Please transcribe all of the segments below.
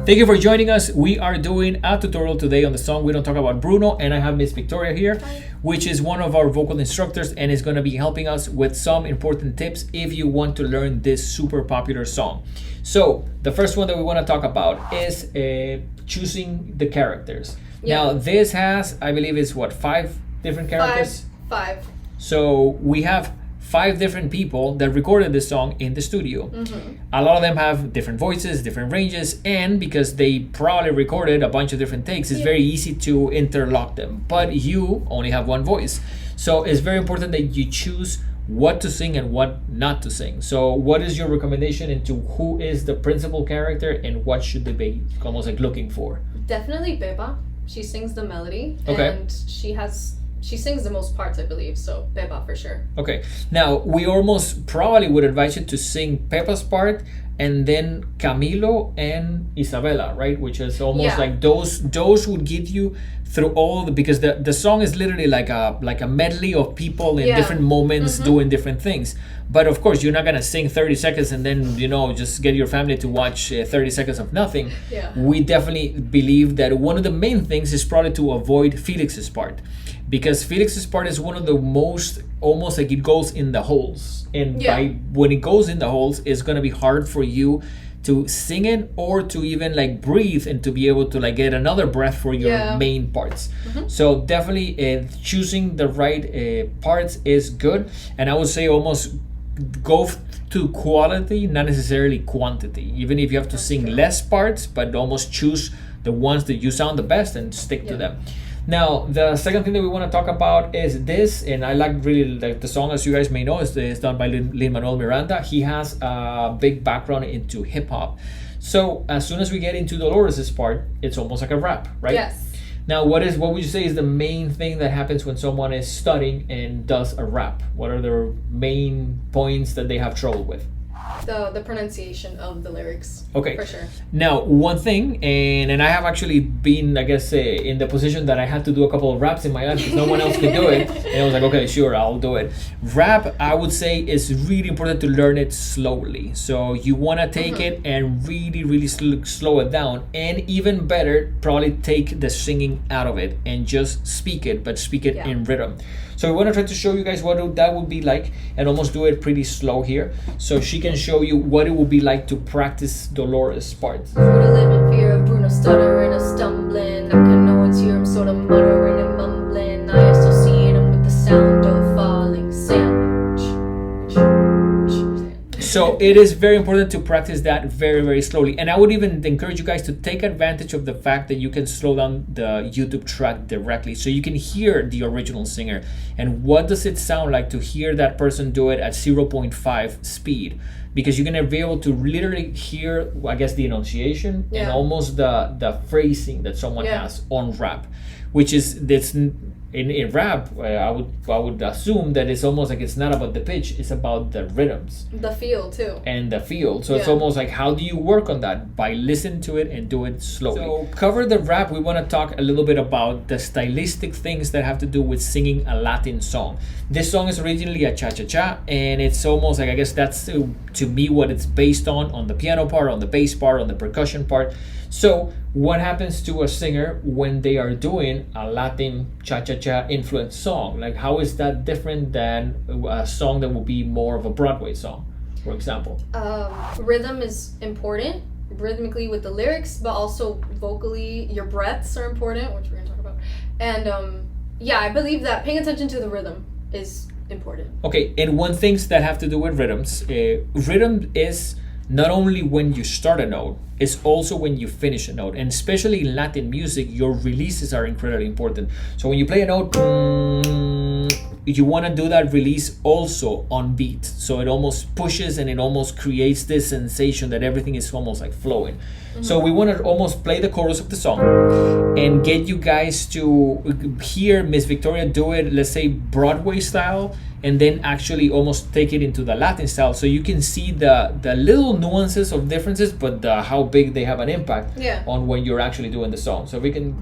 Thank you for joining us. We are doing a tutorial today on the song We Don't Talk About Bruno, and I have Miss Victoria here, which is one of our vocal instructors and is going to be helping us with some important tips if you want to learn this super popular song. So the first one that we want to talk about is choosing the characters. Yeah. Now this has, I believe it's what, 5 different characters? Five. So we have 5 different people that recorded this song in the studio. A lot of them have different voices, different ranges, and because they probably recorded a bunch of different takes, it's very easy to interlock them. But you only have one voice. So it's very important that you choose what to sing and what not to sing. So what is your recommendation into who is the principal character and what should they be almost like looking for? Definitely Beba. She sings the melody, Okay. and she sings the most parts, I believe. So Beba for sure. Okay, now we almost probably would advise you to sing Peppa's part and then Camilo and Isabella, right? Which is almost like those would give you through all because the song is literally like a medley of people in different moments doing different things. But of course, you're not gonna sing 30 seconds and then just get your family to watch 30 seconds of nothing. Yeah. We definitely believe that one of the main things is probably to avoid Felix's part. Because Felix's part is one of the most, almost like it goes in the holes. And when it goes in the holes, it's going to be hard for you to sing it or to even like breathe and to be able to like get another breath for your main parts. So definitely choosing the right parts is good. And I would say almost go to quality, not necessarily quantity. Even if you have to sing less parts, but almost choose the ones that you sound the best and stick to them. Now, the second thing that we want to talk about is this, and I really like the song, as you guys may know, is done by Lin-Manuel Miranda. He has a big background into hip hop. So as soon as we get into Dolores' part, it's almost like a rap, right? Yes. Now, what would you say is the main thing that happens when someone is studying and does a rap? What are the main points that they have trouble with? The pronunciation of the lyrics. Okay. For sure. Now, one thing, and I have actually been, I guess, in the position that I had to do a couple of raps in my life because no one else could do it. And I was like, okay, sure, I'll do it. Rap, I would say, is really important to learn it slowly. So you want to take it and really, really slow it down. And even better, probably take the singing out of it and just speak it, but speak it in rhythm. So we want to try to show you guys what that would be like and almost do it pretty slow here. So she can show you what it would be like to practice Dolores' part. For to live in fear of Bruno stuttering and stumbling. I can know it's you, I'm sort of muttering and mumbling. I associate him with the sound of falling sand. So it is very important to practice that very, very slowly. And I would even encourage you guys to take advantage of the fact that you can slow down the YouTube track directly so you can hear the original singer. And what does it sound like to hear that person do it at 0.5 speed? Because you're going to be able to literally hear, I guess, the enunciation and almost the phrasing that someone has on rap, which is this. In rap, I would assume that it's almost like it's not about the pitch, it's about the rhythms. The feel too. And the feel. So it's almost like, how do you work on that? By listening to it and do it slowly. So cover the rap, we want to talk a little bit about the stylistic things that have to do with singing a Latin song. This song is originally a cha-cha-cha, and it's almost like, I guess that's to me what it's based on the piano part, on the bass part, on the percussion part. So what happens to a singer when they are doing a Latin cha-cha-cha influenced song? Like, how is that different than a song that would be more of a Broadway song, for example? Rhythm is important, rhythmically with the lyrics, but also vocally, your breaths are important, which we're going to talk about. And I believe that paying attention to the rhythm is important. Okay, and one things that have to do with rhythms, rhythm is not only when you start a note, it's also when you finish a note. And especially in Latin music, your releases are incredibly important. So when you play a note, you want to do that release also on beat. So it almost pushes and it almost creates this sensation that everything is almost like flowing. So we want to almost play the chorus of the song and get you guys to hear Miss Victoria do it, let's say Broadway style, and then actually almost take it into the Latin style, so you can see the little nuances of differences, but how big they have an impact on when you're actually doing the song. So we can.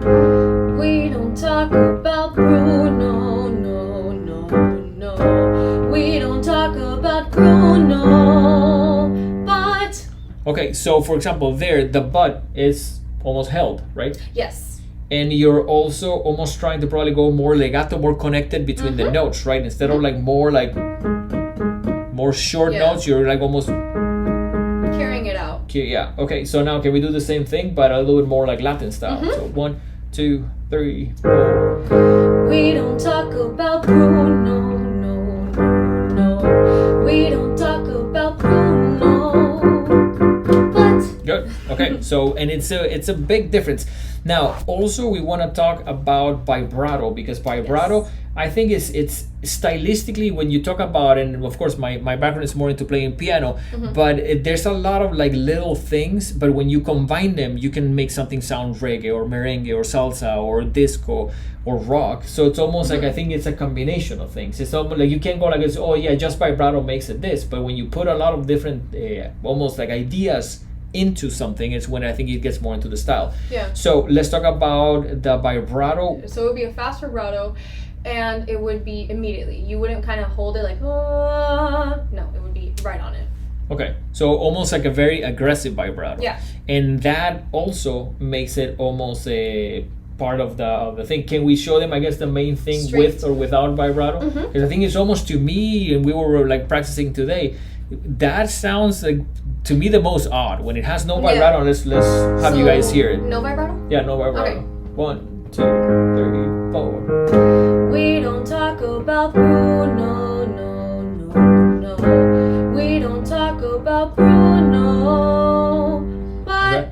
We don't talk about Bruno, no, no, no. We don't talk about Bruno, but. Okay, Okay, so for example, there the butt is almost held, right? Yes. And you're also almost trying to probably go more legato, more connected between the notes, right? Instead of like more short notes, you're like almost carrying it out. Yeah. Okay. So now can we do the same thing, but a little bit more like Latin style? So 1, 2, 3, 4. We don't talk about Bruno, no. We don't talk about Bruno, but good. Okay. So and it's a big difference. Now also we want to talk about vibrato, because vibrato I think it's stylistically, when you talk about, and of course my background is more into playing piano, but there's a lot of like little things, but when you combine them you can make something sound reggae or merengue or salsa or disco or rock. So it's almost like I think it's a combination of things. It's almost like you can't go like this, oh yeah, just vibrato makes it this, but when you put a lot of different almost like ideas into something, it's when I think it gets more into the style. Yeah. So let's talk about the vibrato. So it would be a fast vibrato, and it would be immediately. You wouldn't kind of hold it like, no, it would be right on it. Okay, so almost like a very aggressive vibrato. Yeah. And that also makes it almost a part of the thing. Can we show them, I guess, the main thing Straight. With or without vibrato? Because I think it's almost, to me, and we were like practicing today, that sounds like to me the most odd when it has no vibrato. Let's have you guys hear it. No vibrato? Yeah, no vibrato. Okay. 1, 2, 3, 4. We don't talk about Bruno, no. We don't talk about Bruno, but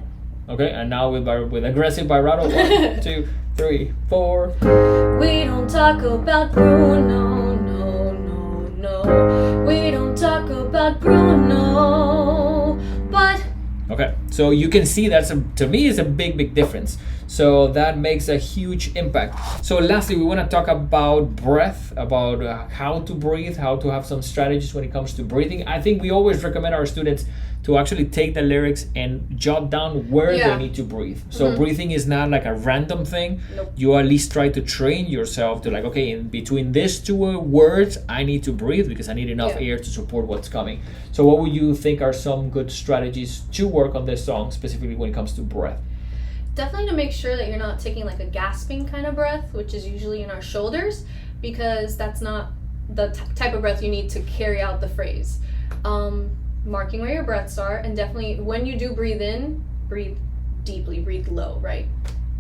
Okay, and now with aggressive vibrato. 1, 2, 3, 4. we don't talk about Bruno, no. We don't talk about Bruno, but Okay, so you can see to me is a big difference. So that makes a huge impact. So lastly, we want to talk about breath, about how to breathe, how to have some strategies when it comes to breathing. I think we always recommend our students to actually take the lyrics and jot down where they need to breathe. So breathing is not like a random thing. Nope. You at least try to train yourself to like, okay, in between these two words, I need to breathe because I need enough air to support what's coming. So what would you think are some good strategies to work on this song, specifically when it comes to breath? definitely to make sure that you're not taking like a gasping kind of breath, which is usually in our shoulders, because that's not the type of breath you need to carry out the phrase. Marking where your breaths are, and definitely when you do breathe in, breathe deeply, breathe low, right?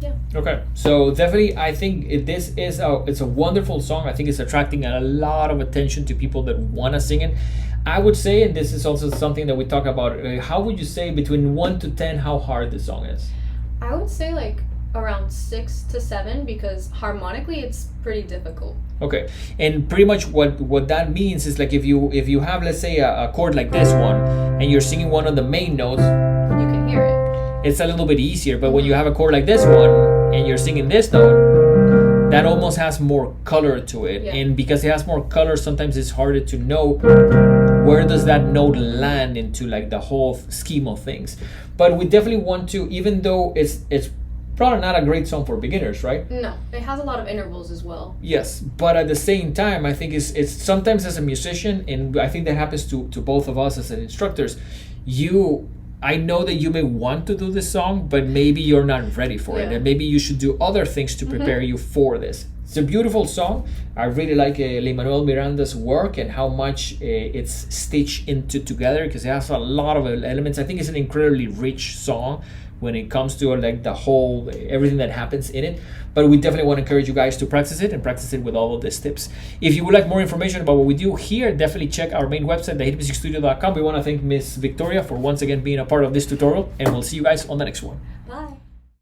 Yeah. Okay, so definitely I think it's a wonderful song. I think it's attracting a lot of attention to people that want to sing it. I would say, and this is also something that we talk about, how would you say between 1 to 10 how hard this song is? I would say like around 6 to 7, because harmonically it's pretty difficult. Okay, and pretty much what that means is like if you have, let's say, a chord like this one and you're singing one of the main notes, you can hear it. It's a little bit easier, but when you have a chord like this one and you're singing this note, that almost has more color to it. Yeah. And because it has more color, sometimes it's harder to know where does that note land into like the whole scheme of things. But we definitely want to, even though it's probably not a great song for beginners, right? No, it has a lot of intervals as well. Yes, but at the same time, I think it's sometimes as a musician, and I think that happens to both of us as instructors, I know that you may want to do this song, but maybe you're not ready for it, and maybe you should do other things to prepare you for this. It's a beautiful song. I really like Lin-Manuel Miranda's work and how much it's stitched into together, because it has a lot of elements. I think it's an incredibly rich song when it comes to like the whole, everything that happens in it. But we definitely want to encourage you guys to practice it and practice it with all of these tips. If you would like more information about what we do here, definitely check our main website, thehitmusicstudio.com. We want to thank Miss Victoria for once again being a part of this tutorial, and we'll see you guys on the next one.